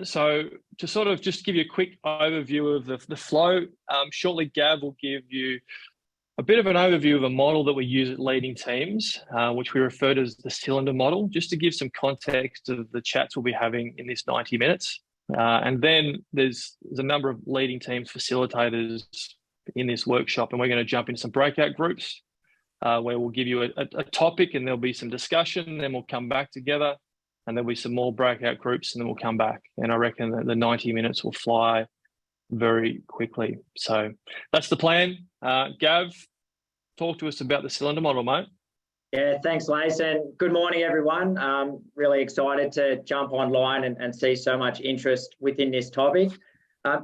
So to sort of just give you a quick overview of the flow, shortly Gav will give you a bit of an overview of a model that we use at leading teams, which we refer to as the cylinder model, just to give some context of the chats we'll be having in this 90 minutes. And then there's a number of leading teams facilitators in this workshop, and we're going to jump into some breakout groups where we'll give you a topic and there'll be some discussion, then we'll come back together and there'll be some more breakout groups and then we'll come back. And I reckon that the 90 minutes will fly very quickly. So that's the plan. Gav, talk to us about the cylinder model, mate. Yeah, thanks, Lace, and good morning, everyone. Really excited to jump online and see so much interest within this topic.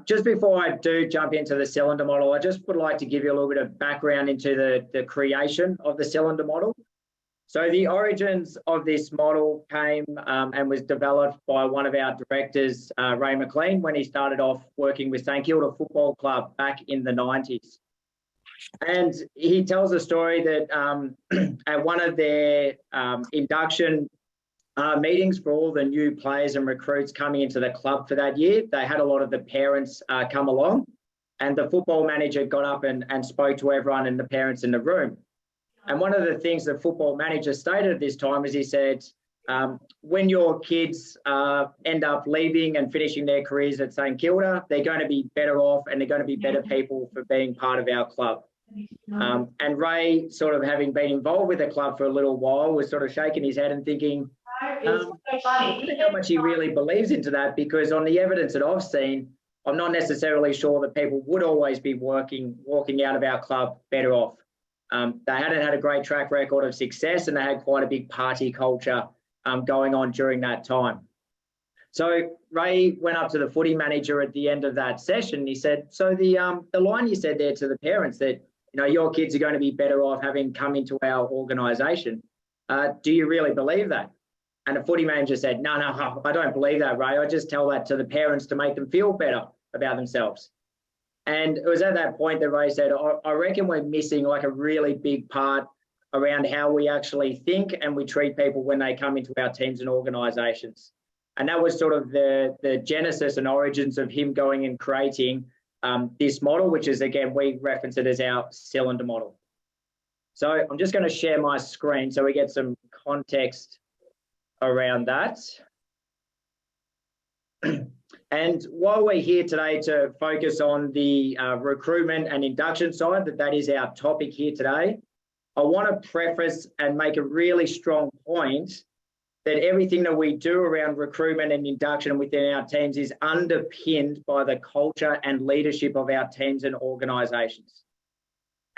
Just before I do jump into the cylinder model, I just would like to give you a little bit of background into the creation of the cylinder model. So the origins of this model came and was developed by one of our directors, Ray McLean, when he started off working with St Kilda Football Club back in the 90s. And he tells a story that at one of their induction meetings for all the new players and recruits coming into the club for that year, they had a lot of the parents come along, and the football manager got up and spoke to everyone and the parents in the room. And one of the things the football manager stated at this time is he said, when your kids end up leaving and finishing their careers at St Kilda, they're going to be better off and they're going to be better people for being part of our club. And Ray, sort of having been involved with the club for a little while, was sort of shaking his head and thinking, I don't know how much he really believes into that, because on the evidence that I've seen, I'm not necessarily sure that people would always be walking out of our club better off. They hadn't had a great track record of success, and they had quite a big party culture going on during that time. So Ray went up to the footy manager at the end of that session. He said, so the line you said there to the parents that, you know, your kids are going to be better off having come into our organisation, do you really believe that? And the footy manager said, no, I don't believe that, Ray. I just tell that to the parents to make them feel better about themselves. And it was at that point that Ray said, I reckon we're missing like a really big part around how we actually think and we treat people when they come into our teams and organisations. And that was sort of the genesis and origins of him going and creating this model, which is, again, we reference it as our cylinder model. So I'm just going to share my screen so we get some context around that. And while we're here today to focus on the recruitment and induction side, that is our topic here today, I want to preface and make a really strong point that everything that we do around recruitment and induction within our teams is underpinned by the culture and leadership of our teams and organisations.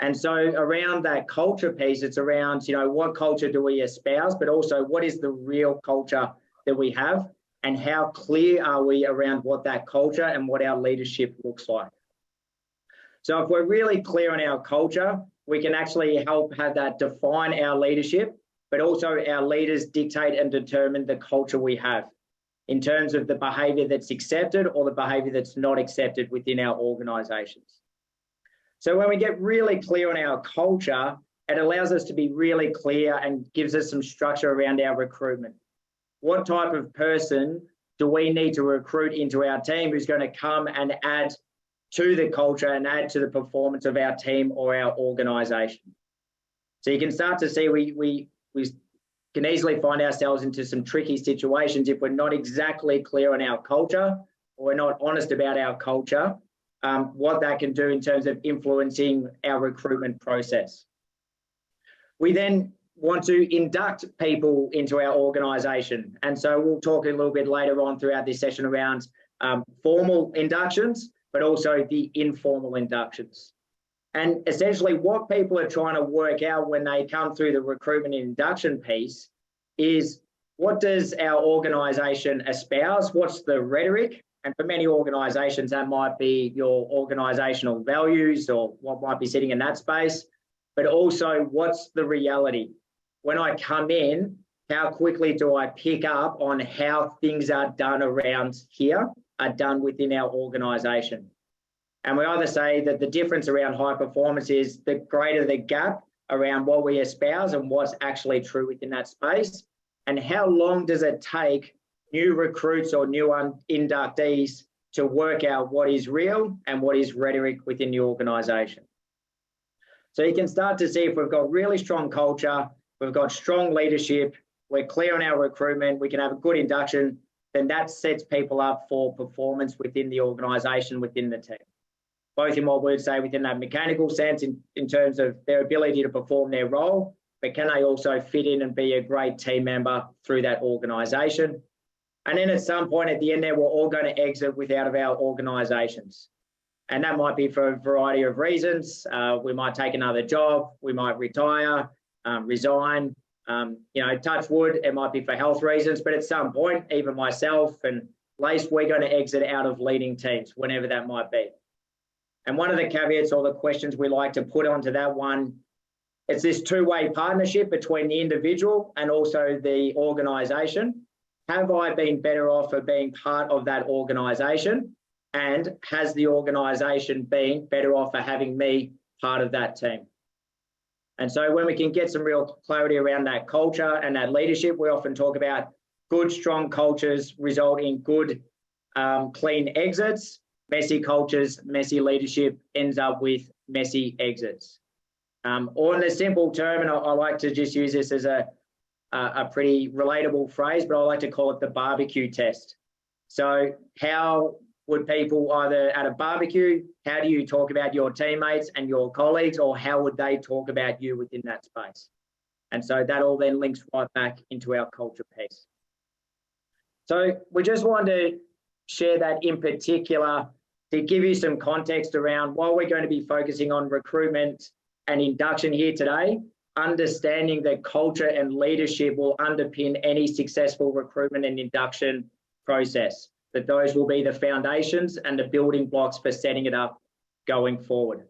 And so around that culture piece, it's around, you know, what culture do we espouse, but also what is the real culture that we have, and how clear are we around what that culture and what our leadership looks like. So if we're really clear on our culture, we can actually help have that define our leadership, but also our leaders dictate and determine the culture we have in terms of the behaviour that's accepted or the behaviour that's not accepted within our organisations. So when we get really clear on our culture, it allows us to be really clear and gives us some structure around our recruitment. What type of person do we need to recruit into our team who's going to come and add to the culture and add to the performance of our team or our organisation? So you can start to see we can easily find ourselves into some tricky situations if we're not exactly clear on our culture or we're not honest about our culture, what that can do in terms of influencing our recruitment process. We then want to induct people into our organisation. And so we'll talk a little bit later on throughout this session around formal inductions, but also the informal inductions. And essentially what people are trying to work out when they come through the recruitment and induction piece is, what does our organisation espouse? What's the rhetoric? And for many organisations, that might be your organisational values or what might be sitting in that space, but also what's the reality? When I come in, how quickly do I pick up on how things are done around here, are done within our organisation? And we either say that the difference around high performance is the greater the gap around what we espouse and what's actually true within that space, and how long does it take new recruits or new inductees to work out what is real and what is rhetoric within the organisation. So you can start to see if we've got really strong culture, we've got strong leadership, we're clear on our recruitment, we can have a good induction, then that sets people up for performance within the organisation, within the team. Both in what we'd say within that mechanical sense in terms of their ability to perform their role, but can they also fit in and be a great team member through that organisation? And then at some point at the end there, we're all going to exit out of our organisations. And that might be for a variety of reasons. We might take another job, we might retire, resign, touch wood, it might be for health reasons, but at some point, even myself and Lace, we're going to exit out of leading teams, whenever that might be. And one of the caveats or the questions we like to put onto that one, it's this two-way partnership between the individual and also the organisation. Have I been better off for being part of that organisation? And has the organisation been better off for having me part of that team? And so when we can get some real clarity around that culture and that leadership, we often talk about good, strong cultures result in good, clean exits. Messy cultures, messy leadership ends up with messy exits. Or in a simple term, and I like to just use this as a pretty relatable phrase, but I like to call it the barbecue test. So how would people either at a barbecue, how do you talk about your teammates and your colleagues, or how would they talk about you within that space? And so that all then links right back into our culture piece. So we just wanted to share that in particular to give you some context around while we're going to be focusing on recruitment and induction here today, understanding that culture and leadership will underpin any successful recruitment and induction process, that those will be the foundations and the building blocks for setting it up going forward.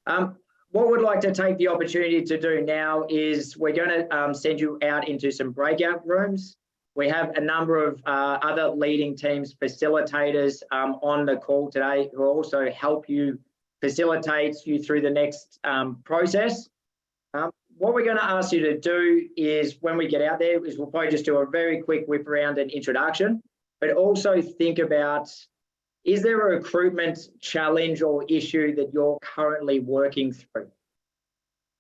What we'd like to take the opportunity to do now is we're going to send you out into some breakout rooms. We have a number of other leading teams facilitators on the call today who will also help you, facilitate you through the next process. What we're going to ask you to do is when we get out there is we'll probably just do a very quick whip around an introduction, but also think about, is there a recruitment challenge or issue that you're currently working through?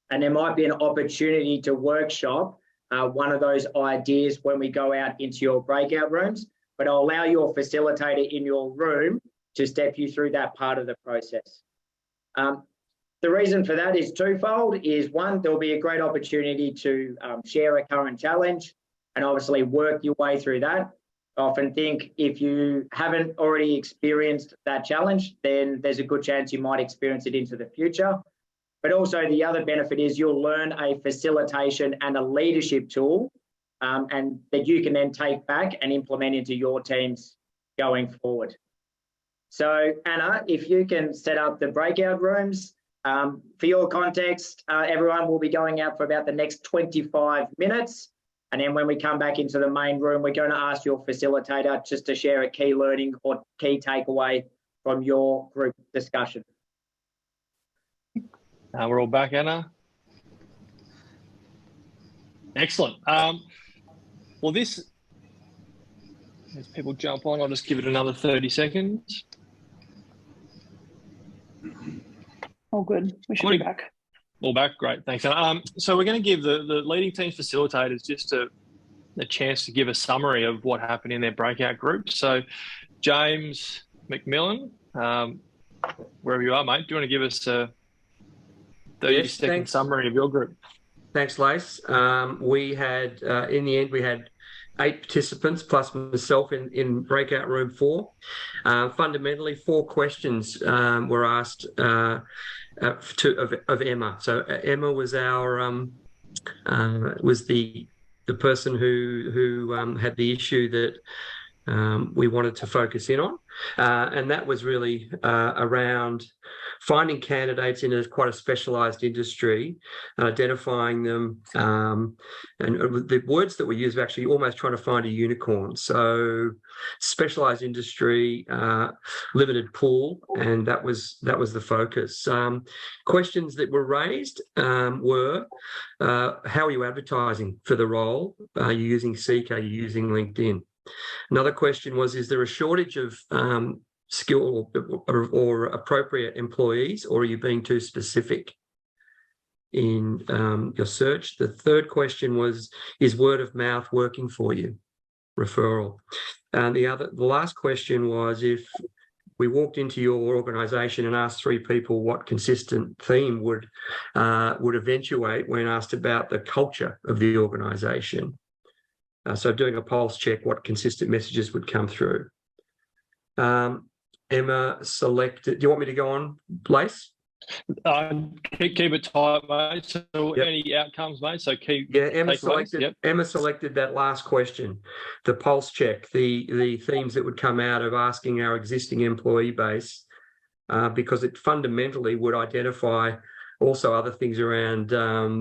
And there might be an opportunity to workshop one of those ideas when we go out into your breakout rooms, but I'll allow your facilitator in your room to step you through that part of the process. The reason for that is twofold. Is one, there'll be a great opportunity to share a current challenge and obviously work your way through that. I often think if you haven't already experienced that challenge, then there's a good chance you might experience it into the future. But also the other benefit is you'll learn a facilitation and a leadership tool and that you can then take back and implement into your teams going forward. So Anna, if you can set up the breakout rooms. For your context, everyone will be going out for about the next 25 minutes. And then when we come back into the main room, we're going to ask your facilitator just to share a key learning or key takeaway from your group discussion. We're all back, Anna. Excellent. Well, as people jump on, I'll just give it another 30 seconds. All good. We should be back. All back. Great. Thanks. So we're going to give the leading team facilitators just a chance to give a summary of what happened in their breakout groups. So James McMillan, wherever you are, mate, do you want to give us a 30-second summary of your group? Thanks, Lace. We had, in the end, we had 8 participants plus myself in breakout room 4. Fundamentally, 4 questions were asked of Emma. So Emma was our was the person who had the issue that we wanted to focus in on, and that was really around finding candidates in quite a specialised industry, identifying them, and the words that we use are actually almost trying to find a unicorn. So specialised industry, limited pool, and that was the focus. Questions that were raised were, how are you advertising for the role? Are you using Seek? Are you using LinkedIn? Another question was, is there a shortage of skill or appropriate employees, or are you being too specific in your search? The third question was, is word of mouth working for you? Referral. And the last question was, if we walked into your organisation and asked 3 people what consistent theme would eventuate when asked about the culture of the organisation. So doing a pulse check, what consistent messages would come through. Emma selected. Do you want me to go on, Lace? Keep it tight, mate. So Yep. Any outcomes, mate? So keep. Yeah, Emma selected. Yep. Emma selected that last question, the pulse check, the themes that would come out of asking our existing employee base, because it fundamentally would identify also other things around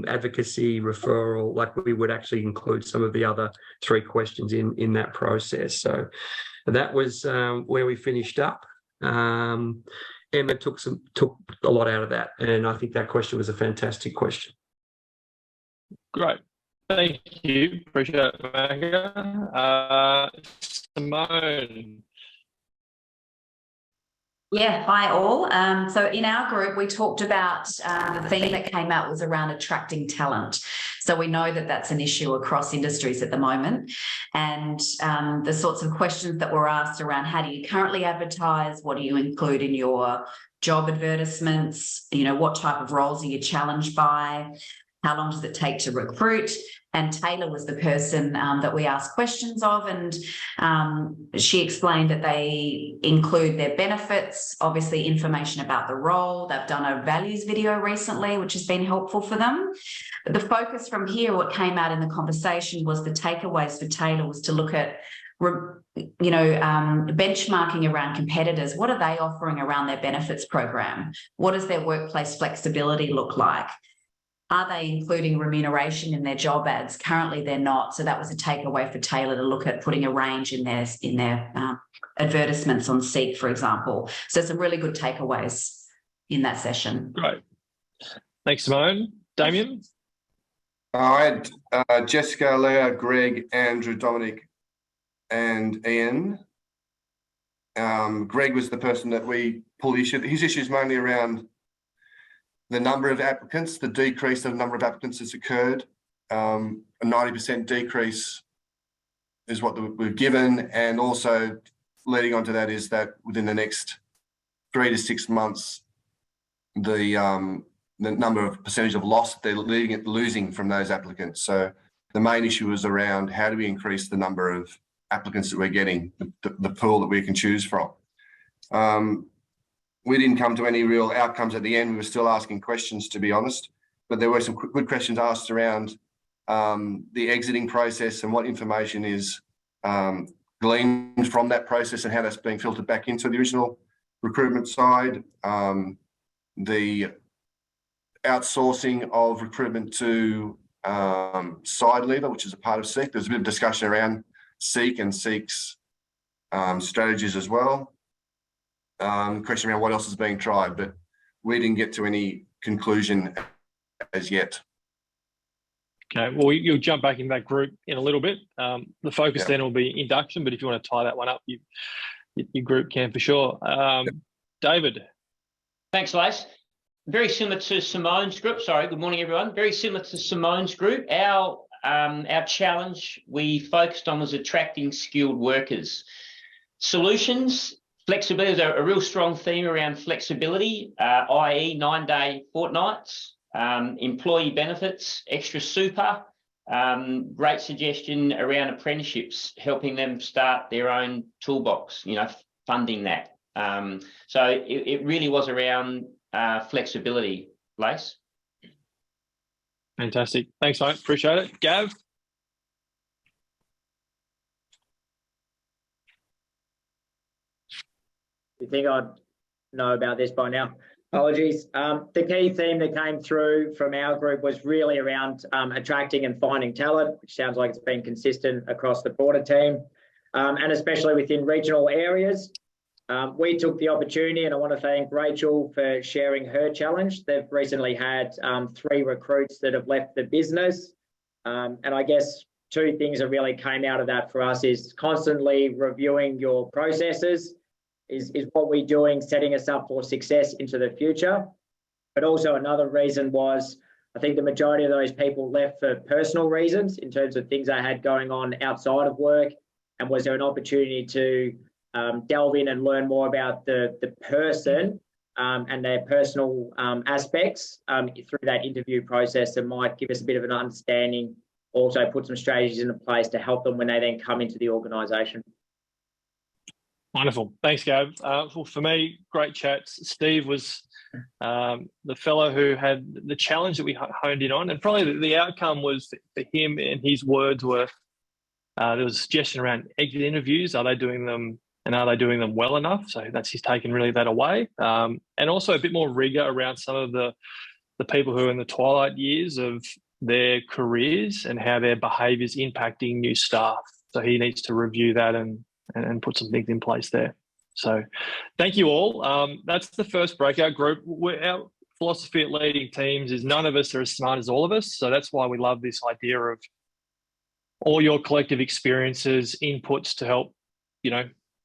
advocacy, referral. Like, we would actually include some of the other 3 questions in that process. So that was where we finished up. Emma took a lot out of that, and I think that question was a fantastic question. Great. Thank you. Appreciate it, Magga. Simone. Yeah, hi all. So in our group, we talked about the theme that came out was around attracting talent. So we know that that's an issue across industries at the moment. And the sorts of questions that were asked around, how do you currently advertise? What do you include in your job advertisements? You know, what type of roles are you challenged by? How long does it take to recruit? And Taylor was the person that we asked questions of, and she explained that they include their benefits, obviously information about the role. They've done a values video recently, which has been helpful for them. But the focus from here, what came out in the conversation, was the takeaways for Taylor was to look at, benchmarking around competitors. What are they offering around their benefits program? What does their workplace flexibility look like? Are they including remuneration in their job ads? Currently, they're not. So that was a takeaway for Taylor, to look at putting a range in their advertisements on Seek, for example. So some really good takeaways in that session. Great. Thanks, Simone. Damien? I had Jessica, Leah, Greg, Andrew, Dominic, and Ian. Greg was the person that we pulled the issue. His issue is mainly around the number of applicants, the decrease of the number of applicants that's occurred. A 90% decrease is what we've given, and also leading on to that is that within the next 3 to 6 months, the number of percentage of loss they're losing from those applicants. So the main issue is around, how do we increase the number of applicants that we're getting, the pool that we can choose from. We didn't come to any real outcomes at the end. We were still asking questions, to be honest, but there were some good questions asked around the exiting process and what information is gleaned from that process and how that's being filtered back into the original recruitment side. The outsourcing of recruitment to side leader, which is a part of Seek. There's a bit of discussion around Seek and Seek's strategies as well. Question around what else is being tried, but we didn't get to any conclusion as yet. Okay, well, you'll jump back in that group in a little bit. The focus then will be induction, but if you want to tie that one up, your group can for sure. David. Thanks, Lace. Very similar to Simone's group. Sorry, good morning, everyone. Very similar to Simone's group. Our challenge we focused on was attracting skilled workers. Solutions. Flexibility is a real strong theme around flexibility, i.e. 9-day fortnights, employee benefits, extra super, great suggestion around apprenticeships, helping them start their own toolbox, funding that. So it really was around flexibility, Lace. Fantastic. Thanks, mate. Appreciate it. Gav? You think I'd know about this by now? Apologies. The key theme that came through from our group was really around attracting and finding talent, which sounds like it's been consistent across the broader team, and especially within regional areas. We took the opportunity, and I want to thank Rachel for sharing her challenge. They've recently had 3 recruits that have left the business. And I guess two things that really came out of that for us is constantly reviewing your processes. Is what we're doing setting us up for success into the future? But also another reason was, I think the majority of those people left for personal reasons in terms of things they had going on outside of work. And was there an opportunity to delve in and learn more about the person and their personal aspects through that interview process that might give us a bit of an understanding, also put some strategies into place to help them when they then come into the organisation. Wonderful. Thanks, Gav. Well, for me, great chats. Steve was the fellow who had the challenge that we honed in on, and probably the outcome was for him, and his words were, there was a suggestion around exit interviews. Are they doing them, and are they doing them well enough? So he's taken really that away. And also a bit more rigor around some of the people who are in the twilight years of their careers and how their behaviours impacting new staff. So he needs to review that and put some things in place there. So thank you all. That's the first breakout group. Our philosophy at Leading Teams is none of us are as smart as all of us. So that's why we love this idea of all your collective experiences, inputs to help,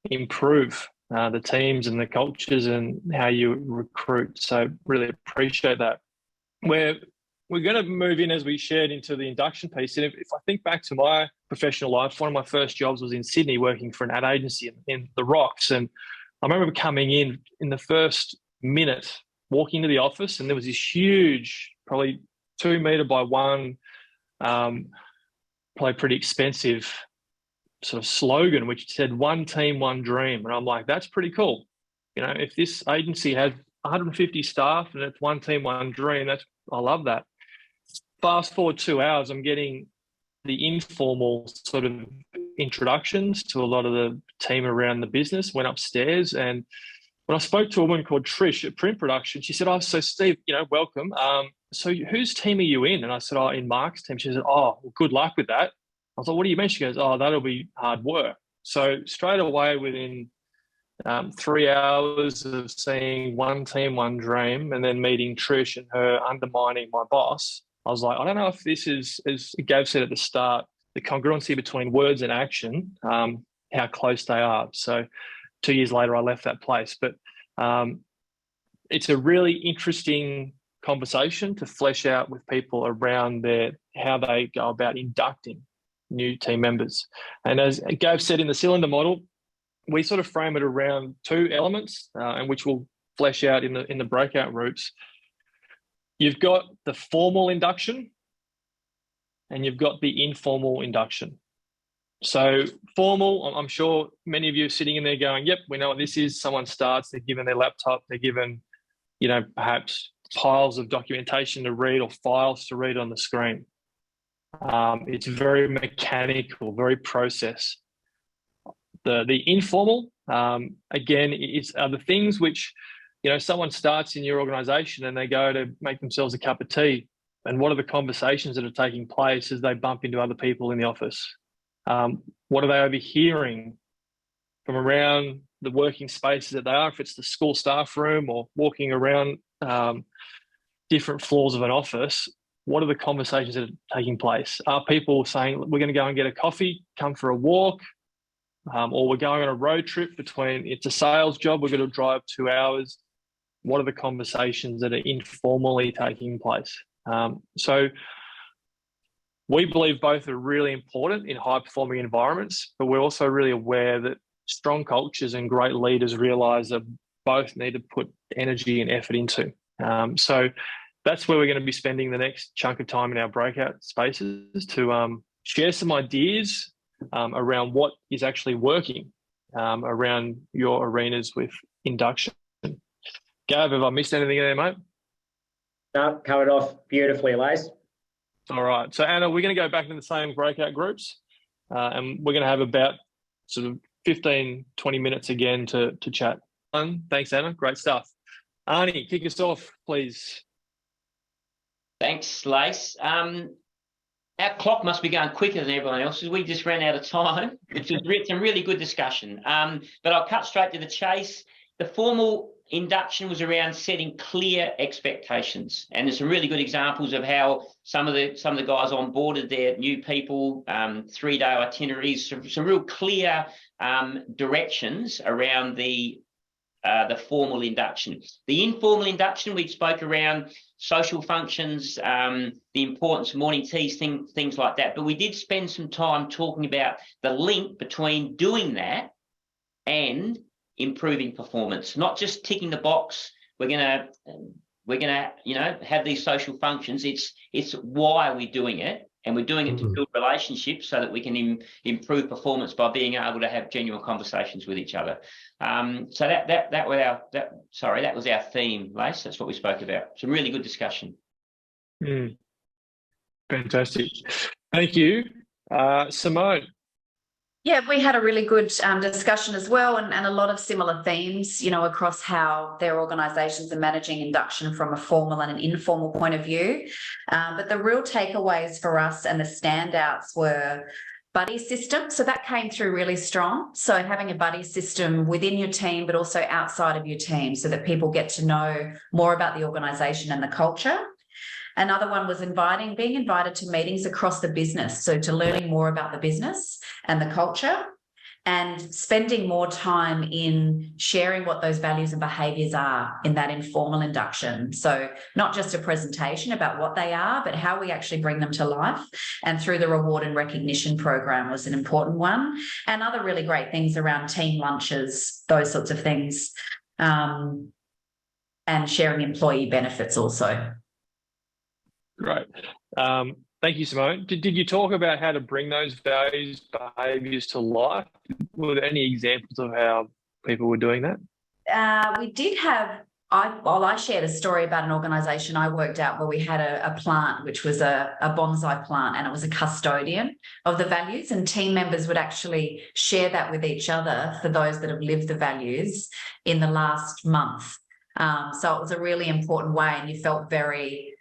improve the teams and the cultures and how you recruit. So really appreciate that. We're going to move in, as we shared, into the induction piece. And if I think back to my professional life, one of my first jobs was in Sydney working for an ad agency in the Rocks. And I remember coming in the first minute, walking into the office, and there was this huge, probably 2 metre by 1, probably pretty expensive sort of slogan, which said "One team, one dream." And I'm like, that's pretty cool. If this agency had 150 staff and it's one team, one dream, I love that. Fast forward 2 hours, I'm getting the informal sort of introductions to a lot of the team around the business. Went upstairs, and when I spoke to a woman called Trish at print production, she said, "Oh, so Steve, welcome. So whose team are you in?" And I said, "Oh, in Mark's team." She said, "Oh, well, good luck with that." I was like, "What do you mean?" She goes, "Oh, that'll be hard work." So straight away, within 3 hours of seeing one team, one dream, and then meeting Trish and her undermining my boss, I was like, I don't know if this is, as Gav said at the start, the congruency between words and action, how close they are. So 2 years later, I left that place. But it's a really interesting conversation to flesh out with people around how they go about inducting new team members. And as Gav said, in the cylinder model, we sort of frame it around 2 elements, and which we'll flesh out in the breakout groups. You've got the formal induction and you've got the informal induction. So formal, I'm sure many of you are sitting in there going, yep, we know what this is. Someone starts, they're given their laptop, they're given, perhaps piles of documentation to read or files to read on the screen. It's very mechanical, very process. The informal, again, are the things which, someone starts in your organisation and they go to make themselves a cup of tea. And what are the conversations that are taking place as they bump into other people in the office? What are they overhearing from around the working spaces that they are, if it's the school staff room or walking around different floors of an office? What are the conversations that are taking place? Are people saying, we're going to go and get a coffee, come for a walk, or we're going on a road trip it's a sales job, we're going to drive 2 hours? What are the conversations that are informally taking place? So we believe both are really important in high-performing environments, but we're also really aware that strong cultures and great leaders realise that both need to put energy and effort into. So that's where we're going to be spending the next chunk of time in our breakout spaces to share some ideas around what is actually working around your arenas with induction. Gav, have I missed anything there, mate? No, covered off beautifully, Lace. All right. So, Anna, we're going to go back into the same breakout groups, and we're going to have about sort of 15, 20 minutes again to chat. Thanks, Anna. Great stuff. Arnie, kick us off, please. Thanks, Lace. Our clock must be going quicker than everyone else's. We just ran out of time. It's some really good discussion. But I'll cut straight to the chase. The formal induction was around setting clear expectations, and there's some really good examples of how some of the guys onboarded their new people, 3-day itineraries, some real clear directions around the formal induction. The informal induction, we spoke around social functions, the importance of morning teas, things like that. But we did spend some time talking about the link between doing that and improving performance, not just ticking the box. We're gonna have these social functions. It's why we're doing it, and we're doing it to build relationships so that we can improve performance by being able to have genuine conversations with each other. So that was our theme, Lace. That's what we spoke about. Some really good discussion. Fantastic. Thank you. Simone. Yeah, we had a really good discussion as well, and a lot of similar themes, across how their organisations are managing induction from a formal and an informal point of view. But the real takeaways for us and the standouts were buddy system. So that came through really strong. So having a buddy system within your team, but also outside of your team, so that people get to know more about the organisation and the culture. Another one was being invited to meetings across the business. So to learning more about the business and the culture, and spending more time in sharing what those values and behaviours are in that informal induction. So not just a presentation about what they are, but how we actually bring them to life. And through the reward and recognition program was an important one. And other really great things around team lunches, those sorts of things, and sharing employee benefits also. Great. Thank you, Simone. Did you talk about how to bring those values, behaviours to life? Were there any examples of how people were doing that? We did have, I shared a story about an organisation I worked out where we had a plant, which was a bonsai plant, and it was a custodian of the values, and team members would actually share that with each other for those that have lived the values in the last month. So it was a really important way, and you felt very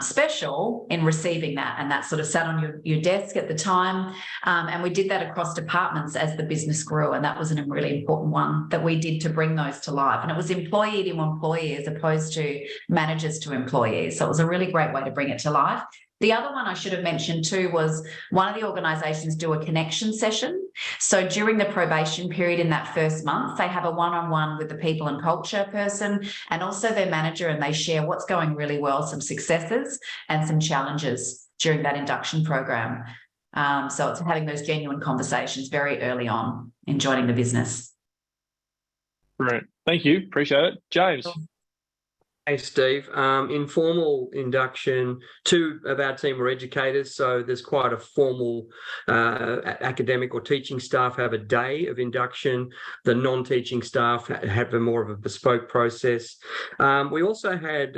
special in receiving that, and that sort of sat on your desk at the time, and we did that across departments as the business grew, and that was a really important one that we did to bring those to life, and it was employee to employee as opposed to managers to employees, so it was a really great way to bring it to life. The other one I should have mentioned too was one of the organisations do a connection session. So during the probation period in that first month, they have a one-on-one with the people and culture person and also their manager, and they share what's going really well, some successes and some challenges during that induction program. So it's having those genuine conversations very early on in joining the business. Right. Thank you. Appreciate it. James. Hey, Steve. Informal induction. 2 of our team are educators, so there's quite a formal academic or teaching staff have a day of induction. The non-teaching staff have a more of a bespoke process. We also had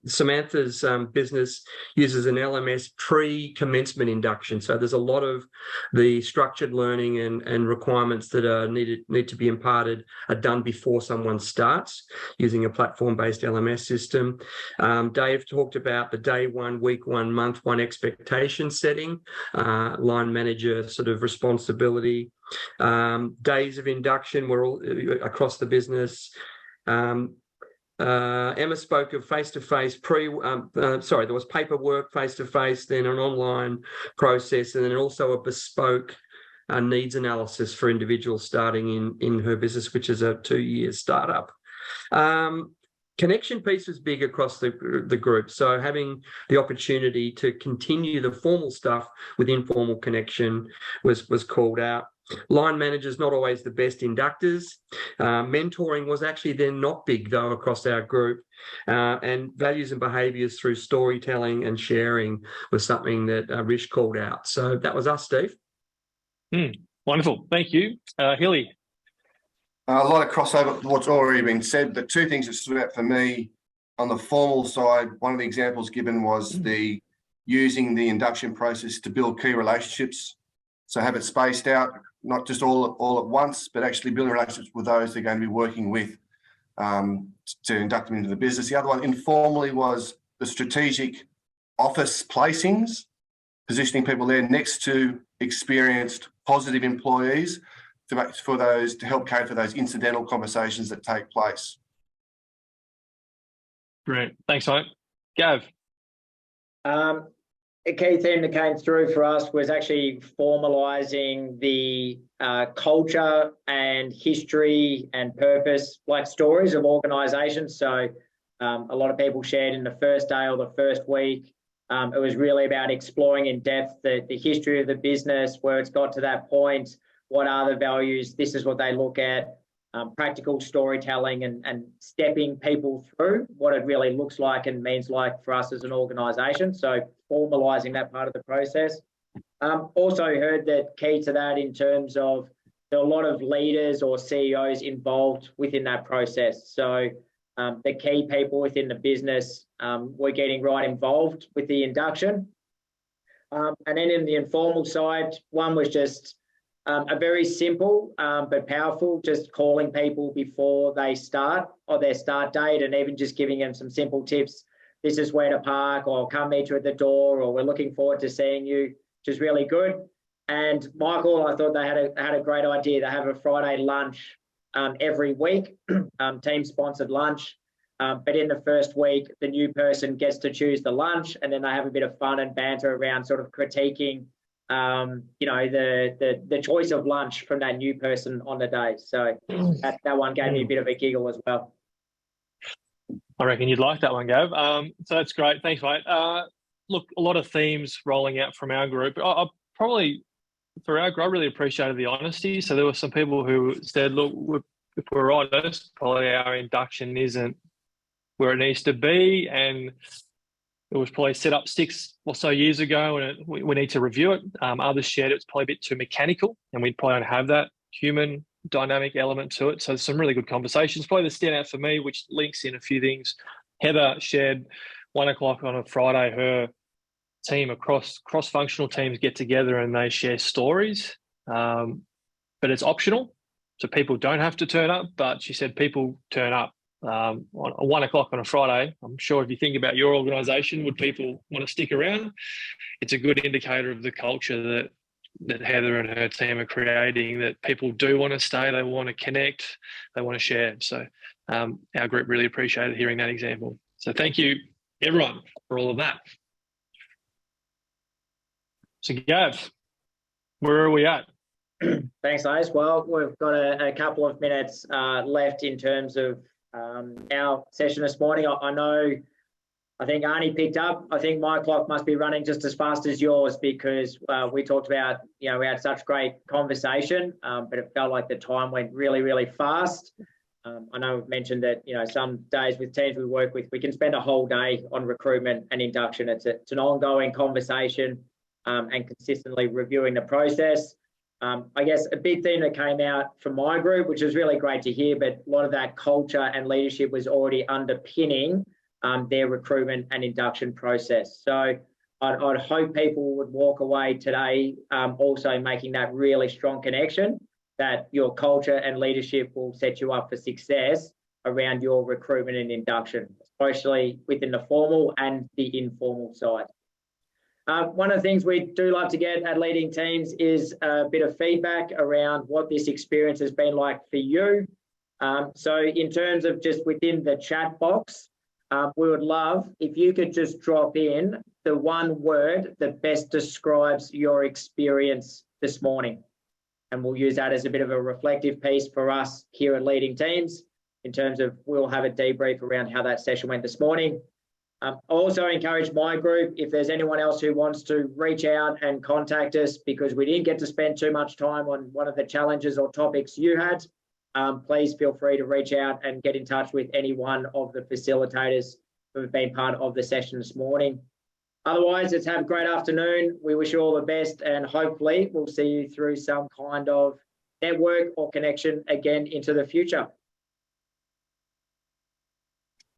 Samantha's business uses an LMS pre-commencement induction, so there's a lot of the structured learning and requirements that are need to be imparted are done before someone starts using a platform-based LMS system. Dave talked about the day 1, week 1, month 1 expectation setting, line manager sort of responsibility. Days of induction were all across the business. Emma spoke of face-to-face there was paperwork face-to-face, then an online process, and then also a bespoke needs analysis for individuals starting in her business, which is a 2-year startup. Connection piece was big across the group, so having the opportunity to continue the formal stuff with informal connection was called out. Line managers not always the best inductors. Mentoring was actually then not big though across our group, and values and behaviours through storytelling and sharing was something that Rish called out. So that was us, Steve. Wonderful, thank you. Hilly. A lot of crossover with what's already been said, but 2 things that stood out for me on the formal side. One of the examples given was using the induction process to build key relationships. So have it spaced out, not just all at once, but actually building relationships with those they're going to be working with to induct them into the business. The other one informally was the strategic office placings, positioning people there next to experienced positive employees to help cater for those incidental conversations that take place. Great. Thanks, mate. Gav. A key theme that came through for us was actually formalising the culture and history and purpose, like stories of organisations. So a lot of people shared in the first day or the first week. It was really about exploring in depth the history of the business, where it's got to that point, what are the values, this is what they look at, practical storytelling and stepping people through what it really looks like and means like for us as an organisation. So formalising that part of the process. Also heard that key to that in terms of there are a lot of leaders or CEOs involved within that process. So the key people within the business were getting right involved with the induction. And then in the informal side, one was just a very simple but powerful, just calling people before they start or their start date, and even just giving them some simple tips. This is where to park, or come meet you at the door, or we're looking forward to seeing you, which is really good. And Michael, I thought they had a great idea. They have a Friday lunch every week, team-sponsored lunch. But in the first week, the new person gets to choose the lunch, and then they have a bit of fun and banter around sort of critiquing, the choice of lunch from that new person on the day. So that one gave me a bit of a giggle as well. I reckon you'd like that one, Gav. So that's great. Thanks, mate. Look, a lot of themes rolling out from our group. I for our group, I really appreciated the honesty. So there were some people who said, look, if we're honest, probably our induction isn't where it needs to be, and it was probably set up 6 or so years ago, and we need to review it. Others shared it's probably a bit too mechanical, and we probably don't have that human dynamic element to it. So some really good conversations. Probably the standout for me, which links in a few things. Heather shared 1 o'clock on a Friday, her team across cross-functional teams get together and they share stories, but it's optional. So people don't have to turn up, but she said people turn up. On 1 o'clock on a Friday, I'm sure if you think about your organisation, would people want to stick around? It's a good indicator of the culture that Heather and her team are creating, that people do want to stay, they want to connect, they want to share. So our group really appreciated hearing that example. So thank you, everyone, for all of that. So Gav, where are we at? Thanks, Les. Well, we've got a couple of minutes left in terms of our session this morning. I think Arnie picked up. I think my clock must be running just as fast as yours, because we talked about, we had such great conversation, but it felt like the time went really, really fast. I know we've mentioned that, some days with teams we work with, we can spend a whole day on recruitment and induction. It's an ongoing conversation and consistently reviewing the process. I guess a big theme that came out from my group, which was really great to hear, but a lot of that culture and leadership was already underpinning their recruitment and induction process. So I'd hope people would walk away today also making that really strong connection that your culture and leadership will set you up for success around your recruitment and induction, especially within the formal and the informal side. One of the things we do like to get at leading teams is a bit of feedback around what this experience has been like for you. So in terms of just within the chat box, we would love if you could just drop in the one word that best describes your experience this morning. And we'll use that as a bit of a reflective piece for us here at Leading Teams in terms of we'll have a debrief around how that session went this morning. I also encourage my group, if there's anyone else who wants to reach out and contact us because we didn't get to spend too much time on one of the challenges or topics you had, please feel free to reach out and get in touch with any one of the facilitators who have been part of the session this morning. Otherwise, let's have a great afternoon. We wish you all the best, and hopefully we'll see you through some kind of network or connection again into the future.